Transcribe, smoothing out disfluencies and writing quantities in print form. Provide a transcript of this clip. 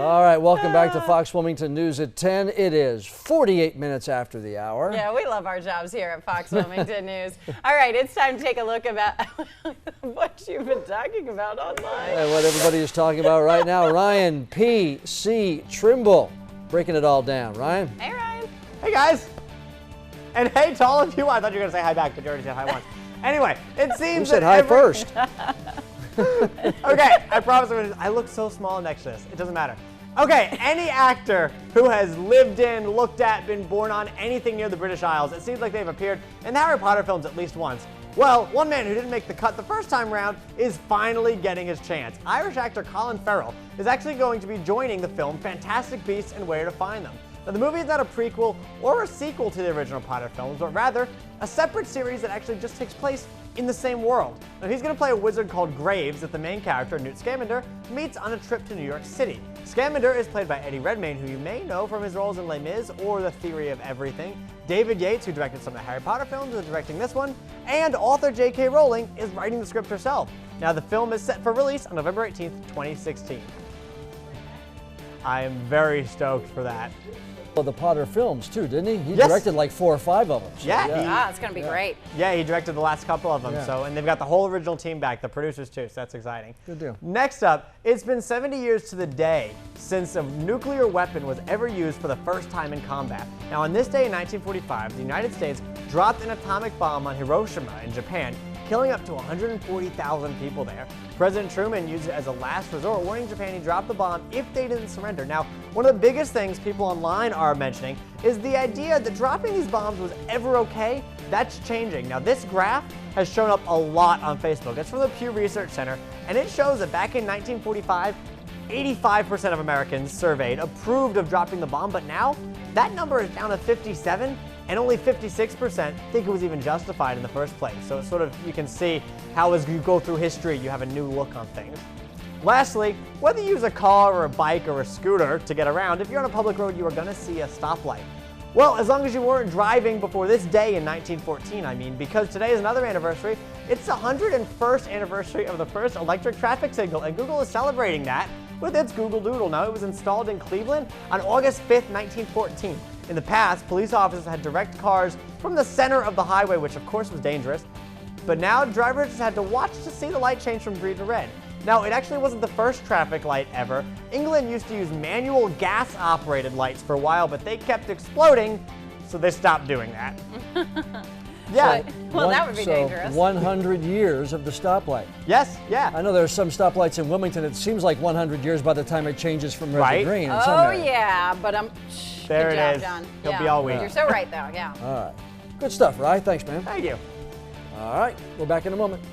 All right, welcome back to Fox Wilmington News at 10. It is 48 minutes after the hour. Yeah, we love our jobs here at Fox Wilmington News. All right, it's time to take a look about what you've been talking about online. And what everybody is talking about right now. Ryan P.C. Trimble breaking it all down. Ryan? Hey, Ryan. Hey, guys. And hey to all of you. I thought you were going to say hi back, but you already said hi once. Anyway, it seems You said that hi first. Okay, I promise I look so small next to this. It doesn't matter. Okay, any actor who has lived in, looked at, been born on anything near the British Isles, it seems like they've appeared in the Harry Potter films at least once. Well, one man who didn't make the cut the first time round is finally getting his chance. Irish actor Colin Farrell is actually going to be joining the film Fantastic Beasts and Where to Find Them. Now, the movie is not a prequel or a sequel to the original Potter films, but rather a separate series that actually just takes place in the same world. Now, he's going to play a wizard called Graves that the main character, Newt Scamander, meets on a trip to New York City. Scamander is played by Eddie Redmayne, who you may know from his roles in Les Mis or The Theory of Everything. David Yates, who directed some of the Harry Potter films, is directing this one, and author J.K. Rowling is writing the script herself. Now, the film is set for release on November 18th, 2016. I am very stoked for that. Well, the Potter films too, didn't he? He Yes. directed like 4 or 5 of them. So, Ah, it's going to be great. Yeah, he directed the last couple of them, Yeah. and they've got the whole original team back, the producers too, so that's exciting. Good deal. Next up, it's been 70 years to the day since a nuclear weapon was ever used for the first time in combat. Now, on this day in 1945, the United States dropped an atomic bomb on Hiroshima in Japan, killing up to 140,000 people there. President Truman used it as a last resort, warning Japan he'd drop the bomb if they didn't surrender. Now, one of the biggest things people online are mentioning is the idea that dropping these bombs was ever okay. That's changing. Now, this graph has shown up a lot on Facebook. It's from the Pew Research Center, and it shows that back in 1945, 85% of Americans surveyed approved of dropping the bomb, but now that number is down to 57%. And only 56% think it was even justified in the first place. So it's sort of, you can see how as you go through history, you have a new look on things. Lastly, whether you use a car or a bike or a scooter to get around, if you're on a public road, you are going to see a stoplight. Well, as long as you weren't driving before this day in 1914, I mean, because today is another anniversary. It's the 101st anniversary of the first electric traffic signal, and Google is celebrating that with its Google Doodle. Now, it was installed in Cleveland on August 5th, 1914. In the past, police officers had direct cars from the center of the highway, which of course was dangerous. But now drivers just had to watch to see the light change from green to red. Now, it actually wasn't the first traffic light ever. England used to use manual gas-operated lights for a while, but they kept exploding, so they stopped doing that. Yeah. Well, that would be dangerous. 100 years of the stoplight. Yes, yeah. I know there are some stoplights in Wilmington. It seems like 100 years by the time it changes from red Right. to green. In some Oh, areas. yeah, but There good it job, is. John. He'll Yeah. be all week. You're so right, though, yeah. All right. Good stuff, Ryan. Thanks, man. Thank you. All right. We're back in a moment.